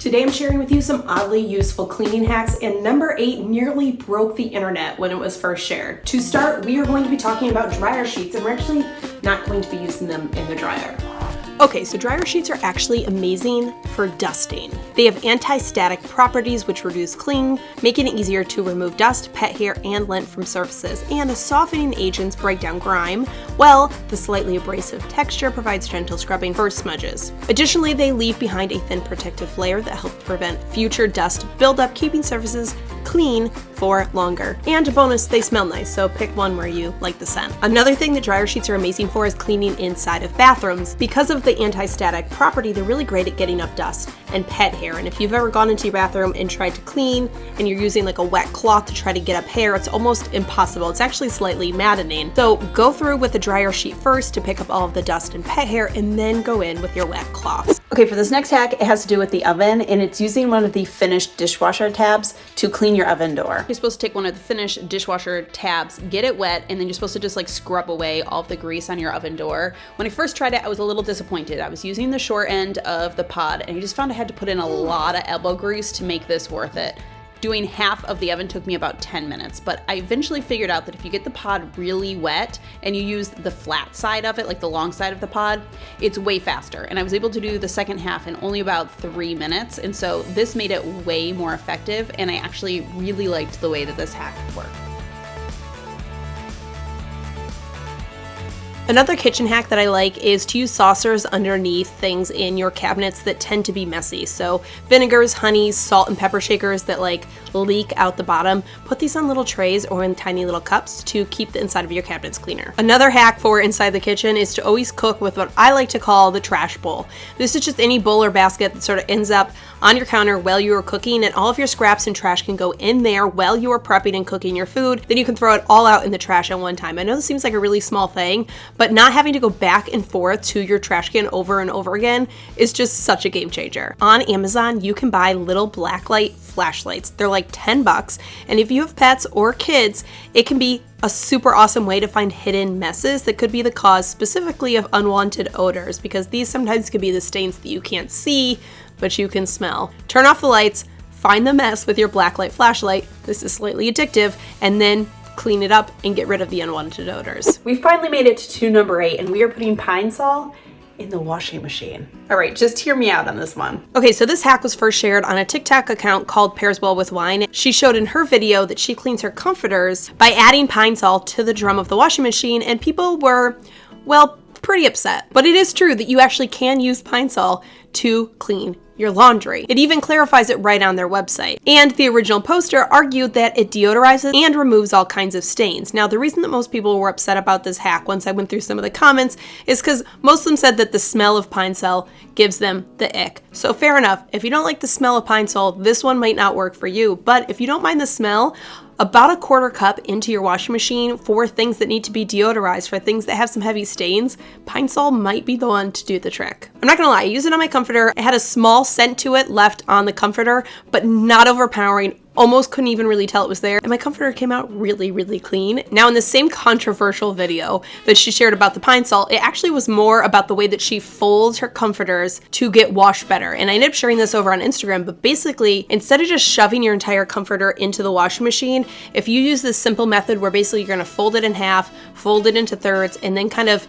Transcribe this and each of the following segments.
Today I'm sharing with you some oddly useful cleaning hacks, and number 8 nearly broke the internet when it was first shared. To start, we are going to be talking about dryer sheets, and we're actually not going to be using them in the dryer. Okay, so dryer sheets are actually amazing for dusting. They have anti-static properties which reduce cling, making it easier to remove dust, pet hair, and lint from surfaces, and the softening agents break down grime, while the slightly abrasive texture provides gentle scrubbing for smudges. Additionally, they leave behind a thin protective layer that helps prevent future dust buildup, keeping surfaces clean for longer. And a bonus, they smell nice, so pick one where you like the scent. Another thing that dryer sheets are amazing for is cleaning inside of bathrooms. Because of the anti-static property, they're really great at getting up dust and pet hair. And if you've ever gone into your bathroom and tried to clean and you're using like a wet cloth to try to get up hair, it's almost impossible. It's actually slightly maddening. So go through with the dryer sheet first to pick up all of the dust and pet hair, and then go in with your wet cloth. Okay, for this next hack, it has to do with the oven, and it's using one of the finished dishwasher tabs to clean your oven door. You're supposed to take one of the finished dishwasher tabs, get it wet, and then you're supposed to just like scrub away all of the grease on your oven door. When I first tried it, I was a little disappointed. I was using the short end of the pod, and I just found I had to put in a lot of elbow grease to make this worth it. Doing half of the oven took me about 10 minutes, but I eventually figured out that if you get the pod really wet and you use the flat side of it, like the long side of the pod, it's way faster. And I was able to do the second half in only about 3 minutes. And so this made it way more effective. And I actually really liked the way that this hack worked. Another kitchen hack that I like is to use saucers underneath things in your cabinets that tend to be messy. So vinegars, honeys, salt and pepper shakers that like leak out the bottom. Put these on little trays or in tiny little cups to keep the inside of your cabinets cleaner. Another hack for inside the kitchen is to always cook with what I like to call the trash bowl. This is just any bowl or basket that sort of ends up on your counter while you are cooking, and all of your scraps and trash can go in there while you are prepping and cooking your food. Then you can throw it all out in the trash at one time. I know this seems like a really small thing, but not having to go back and forth to your trash can over and over again is just such a game changer. On Amazon, you can buy little blacklight flashlights. They're like $10, and if you have pets or kids, it can be a super awesome way to find hidden messes that could be the cause specifically of unwanted odors, because these sometimes could be the stains that you can't see, but you can smell. Turn off the lights, find the mess with your blacklight flashlight. This is slightly addictive, and then clean it up and get rid of the unwanted odors. We've finally made it to number 8, and we are putting Pine Sol in the washing machine. All right, just hear me out on this one. Okay, so this hack was first shared on a TikTok account called Pairs Well with Wine. She showed in her video that she cleans her comforters by adding Pine Sol to the drum of the washing machine, and people were, well, pretty upset. But it is true that you actually can use Pine Sol to clean your laundry. It even clarifies it right on their website. And the original poster argued that it deodorizes and removes all kinds of stains. Now, the reason that most people were upset about this hack, once I went through some of the comments, is because most of them said that the smell of Pine Sol gives them the ick. So fair enough. If you don't like the smell of Pine Sol, this one might not work for you. But if you don't mind the smell, about a quarter cup into your washing machine for things that need to be deodorized, for things that have some heavy stains, Pine Sol might be the one to do the trick. I'm not gonna lie, I use it on my comforter. It had a small scent to it left on the comforter, but not overpowering. Almost couldn't even really tell it was there, and my comforter came out really, really clean. Now, in the same controversial video that she shared about the Pine Sol, it actually was more about the way that she folds her comforters to get washed better. And I ended up sharing this over on Instagram, but basically, instead of just shoving your entire comforter into the washing machine, if you use this simple method where basically you're gonna fold it in half, fold it into thirds, and then kind of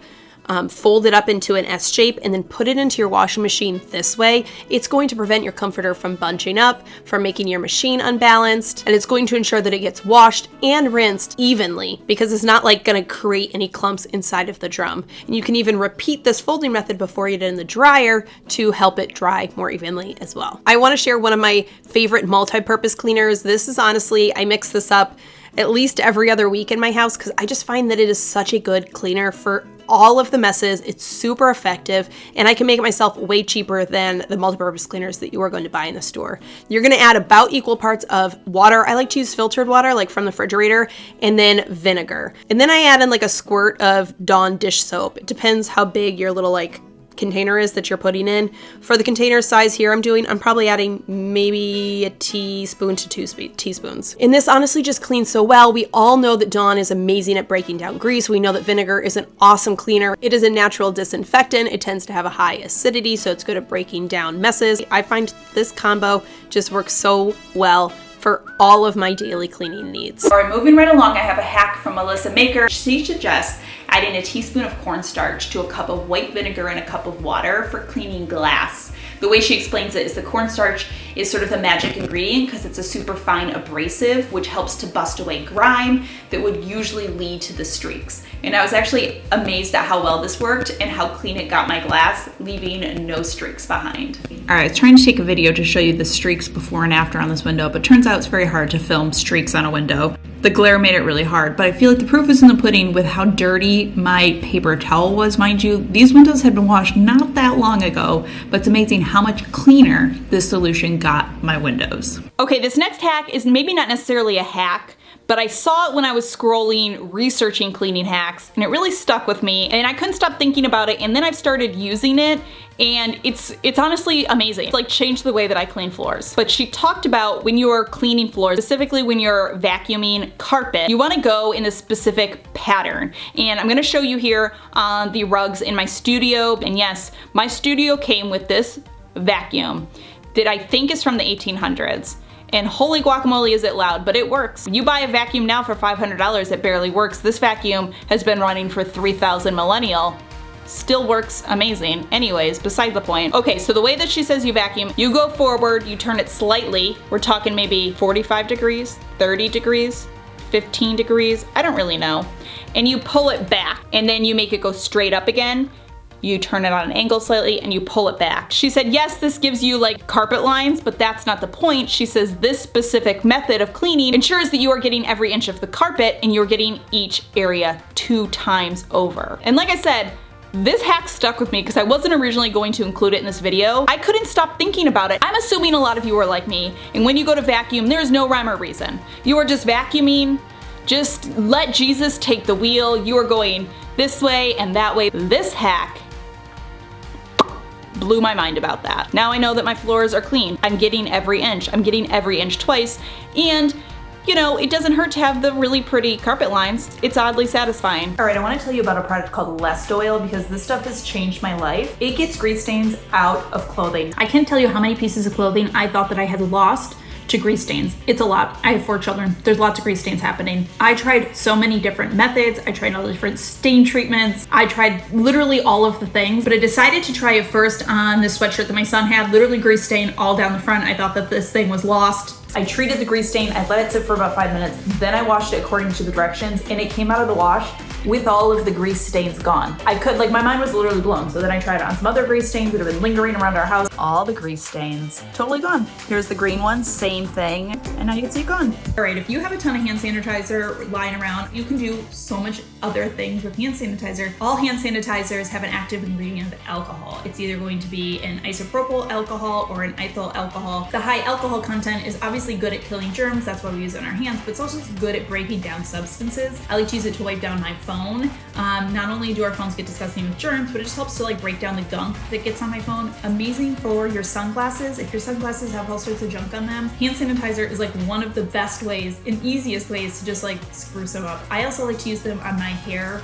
fold it up into an S shape and then put it into your washing machine this way, it's going to prevent your comforter from bunching up, from making your machine unbalanced, and it's going to ensure that it gets washed and rinsed evenly, because it's not like gonna create any clumps inside of the drum. And you can even repeat this folding method before you get it in the dryer to help it dry more evenly as well. I wanna share one of my favorite multi-purpose cleaners. This is honestly, I mix this up at least every other week in my house because I just find that it is such a good cleaner for all of the messes. It's super effective, and I can make it myself way cheaper than the multi-purpose cleaners that you are going to buy in the store. You're going to add about equal parts of water. I like to use filtered water, like from the refrigerator, and then vinegar. And then I add in like a squirt of Dawn dish soap. It depends how big your little like container is that you're putting in. For the container size here I'm probably adding maybe a teaspoon to 2 teaspoons. And this honestly just cleans so well. We all know that Dawn is amazing at breaking down grease. We know that vinegar is an awesome cleaner. It is a natural disinfectant. It tends to have a high acidity, so it's good at breaking down messes. I find this combo just works so well for all of my daily cleaning needs. All right, moving right along, I have a hack from Melissa Maker. She suggests adding a teaspoon of cornstarch to a cup of white vinegar and a cup of water for cleaning glass. The way she explains it is the cornstarch is sort of the magic ingredient because it's a super fine abrasive, which helps to bust away grime that would usually lead to the streaks. And I was actually amazed at how well this worked and how clean it got my glass, leaving no streaks behind. All right, I was trying to take a video to show you the streaks before and after on this window, but turns out it's very hard to film streaks on a window. The glare made it really hard, but I feel like the proof is in the pudding with how dirty my paper towel was. Mind you, these windows had been washed not that long ago, but it's amazing how much cleaner this solution got my windows. Okay, this next hack is maybe not necessarily a hack, but I saw it when I was scrolling, researching cleaning hacks, and it really stuck with me, and I couldn't stop thinking about it, and then I've started using it, and it's honestly amazing. It's like changed the way that I clean floors. But she talked about when you're cleaning floors, specifically when you're vacuuming carpet, you wanna go in a specific pattern. And I'm gonna show you here on the rugs in my studio, and yes, my studio came with this vacuum that I think is from the 1800s. And holy guacamole is it loud, but it works. You buy a vacuum now for $500, it barely works. This vacuum has been running for 3,000 millennial. Still works amazing. Anyways, beside the point. Okay, so the way that she says you vacuum, you go forward, you turn it slightly. We're talking maybe 45 degrees, 30 degrees, 15 degrees, I don't really know. And you pull it back, and then you make it go straight up again. You turn it on an angle slightly and you pull it back. She said, yes, this gives you like carpet lines, but that's not the point. She says this specific method of cleaning ensures that you are getting every inch of the carpet and you're getting each area 2 times over. And like I said, this hack stuck with me because I wasn't originally going to include it in this video. I couldn't stop thinking about it. I'm assuming a lot of you are like me, and when you go to vacuum, there's no rhyme or reason. You are just vacuuming, just let Jesus take the wheel. You are going this way and that way. This hack blew my mind about that. Now I know that my floors are clean. I'm getting every inch. I'm getting every inch twice, and you know, it doesn't hurt to have the really pretty carpet lines. It's oddly satisfying. All right, I want to tell you about a product called Lest Oil because this stuff has changed my life. It gets grease stains out of clothing. I can't tell you how many pieces of clothing I thought that I had lost to grease stains. It's a lot. I have 4 children. There's lots of grease stains happening. I tried so many different methods. I tried all the different stain treatments. I tried literally all of the things, but I decided to try it first on this sweatshirt that my son had, literally grease stain all down the front. I thought that this thing was lost. I treated the grease stain, I let it sit for about 5 minutes, then I washed it according to the directions, and it came out of the wash with all of the grease stains gone. My mind was literally blown. So then I tried it on some other grease stains that have been lingering around our house. All the grease stains, totally gone. Here's the green one, same thing, and now you can see it gone. All right, if you have a ton of hand sanitizer lying around, you can do so much other things with hand sanitizer. All hand sanitizers have an active ingredient of alcohol. It's either going to be an isopropyl alcohol or an ethyl alcohol. The high alcohol content is obviously good at killing germs, that's why we use it on our hands, but it's also good at breaking down substances. I like to use it to wipe down my phone. Not only do our phones get disgusting with germs, but it just helps to like break down the gunk that gets on my phone. Amazing for your sunglasses. If your sunglasses have all sorts of junk on them, hand sanitizer is like one of the best ways and easiest ways to just like spruce them up. I also like to use them on my hair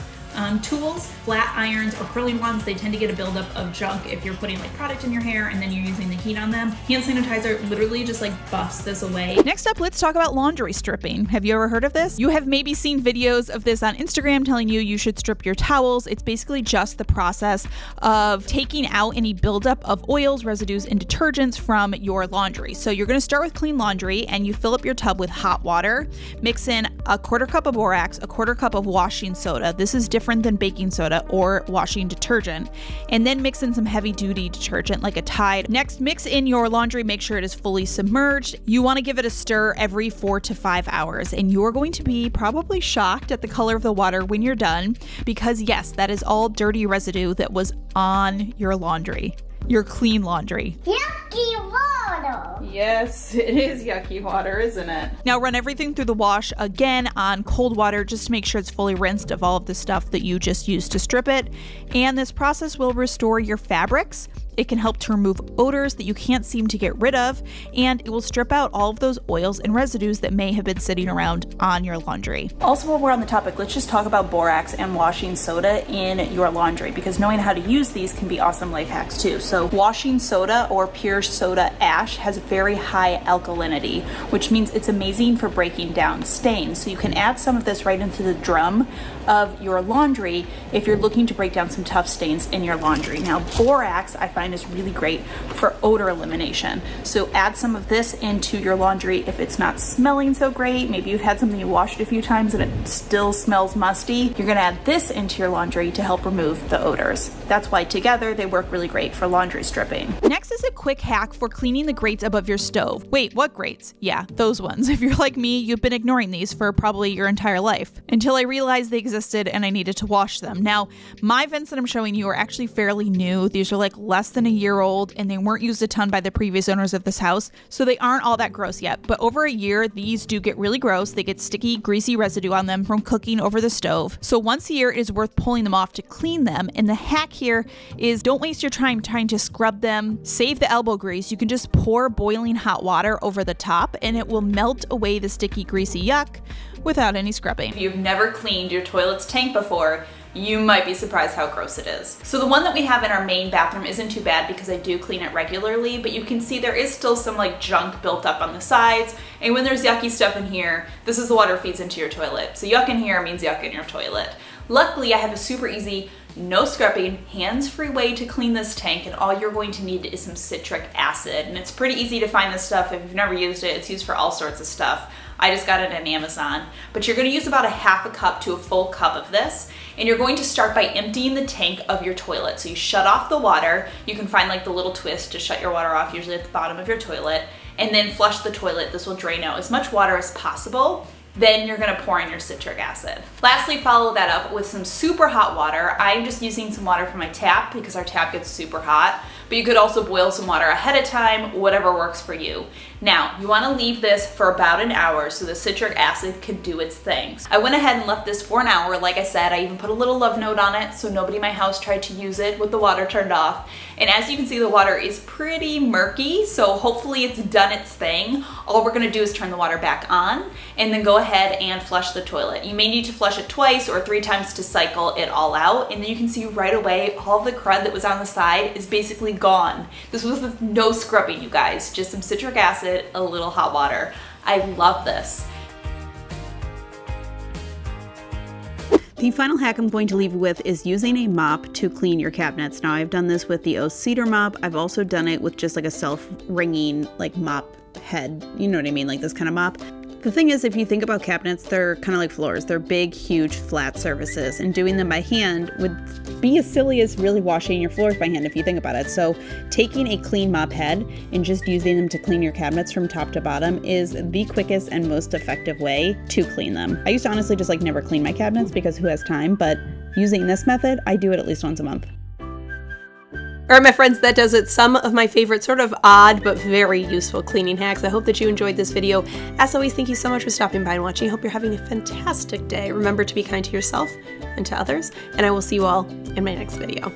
tools, flat irons or curling ones. They tend to get a buildup of junk if you're putting like product in your hair and then you're using the heat on them. Hand sanitizer literally just like buffs this away. Next up, let's talk about laundry stripping. Have you ever heard of this? You have maybe seen videos of this on Instagram telling you should strip your towels. It's basically just the process of taking out any buildup of oils, residues, and detergents from your laundry. So you're gonna start with clean laundry and you fill up your tub with hot water, mix in a 1/4 cup of borax, a 1/4 cup of washing soda. This is different than baking soda or washing detergent, and then mix in some heavy duty detergent like a Tide. Next, mix in your laundry, make sure it is fully submerged. You want to give it a stir every 4 to 5 hours, and you're going to be probably shocked at the color of the water when you're done, because yes, that is all dirty residue that was on your laundry, your clean laundry. Yucky water. Yes, it is yucky water, isn't it? Now run everything through the wash again on cold water just to make sure it's fully rinsed of all of the stuff that you just used to strip it. And this process will restore your fabrics. It can help to remove odors that you can't seem to get rid of, and it will strip out all of those oils and residues that may have been sitting around on your laundry. Also, while we're on the topic, let's just talk about borax and washing soda in your laundry, because knowing how to use these can be awesome life hacks too. So washing soda or pure soda ash has very high alkalinity, which means it's amazing for breaking down stains. So you can add some of this right into the drum of your laundry if you're looking to break down some tough stains in your laundry. Now, borax I find is really great for odor elimination. So add some of this into your laundry if it's not smelling so great. Maybe you've had something you washed a few times and it still smells musty. You're gonna add this into your laundry to help remove the odors. That's why together they work really great for laundry stripping. Next is a quick hack for cleaning the grates above your stove. Wait, what grates? Yeah, those ones. If you're like me, you've been ignoring these for probably your entire life until I realized they existed and I needed to wash them. Now, my vents that I'm showing you are actually fairly new. These are like less than a year old and they weren't used a ton by the previous owners of this house, so they aren't all that gross yet. But over a year, these do get really gross. They get sticky, greasy residue on them from cooking over the stove. So once a year, it is worth pulling them off to clean them. And the hack here is don't waste your time trying to scrub them. Save the elbow grease. You can just pour boiling hot water over the top and it will melt away the sticky, greasy yuck without any scrubbing. If you've never cleaned your toilet's tank before, you might be surprised how gross it is. So the one that we have in our main bathroom isn't too bad because I do clean it regularly, but you can see there is still some like junk built up on the sides. And when there's yucky stuff in here, this is the water feeds into your toilet. So yuck in here means yuck in your toilet. Luckily, I have a super easy, no scrubbing, hands-free way to clean this tank, and all you're going to need is some citric acid. And it's pretty easy to find this stuff. If you've never used it, it's used for all sorts of stuff. I just got it on Amazon. But you're gonna use about a half a cup to a full cup of this, and you're going to start by emptying the tank of your toilet. So you shut off the water. You can find like the little twist to shut your water off, usually at the bottom of your toilet, and then flush the toilet. This will drain out as much water as possible. Then you're gonna pour in your citric acid. Lastly, follow that up with some super hot water. I'm just using some water from my tap because our tap gets super hot, but you could also boil some water ahead of time, whatever works for you. Now, you wanna leave this for about an hour so the citric acid can do its thing. I went ahead and left this for an hour. Like I said, I even put a little love note on it so nobody in my house tried to use it with the water turned off. And as you can see, the water is pretty murky, so hopefully it's done its thing. All we're gonna do is turn the water back on and then go ahead and flush the toilet. You may need to flush it twice or 3 times to cycle it all out, and then you can see right away all the crud that was on the side is basically gone. This was with no scrubbing, you guys, just some citric acid, a little hot water. I love this. The final hack I'm going to leave you with is using a mop to clean your cabinets. Now, I've done this with the cedar mop. I've also done it with just like a self-wringing like mop head. You know what I mean? Like this kind of mop. The thing is, if you think about cabinets, they're kind of like floors. They're big, huge, flat surfaces, and doing them by hand would be as silly as really washing your floors by hand if you think about it. So taking a clean mop head and just using them to clean your cabinets from top to bottom is the quickest and most effective way to clean them. I used to honestly just like never clean my cabinets because who has time, but using this method, I do it at least once a month. All right, my friends, that does it. Some of my favorite sort of odd but very useful cleaning hacks. I hope that you enjoyed this video. As always, thank you so much for stopping by and watching. I hope you're having a fantastic day. Remember to be kind to yourself and to others, and I will see you all in my next video.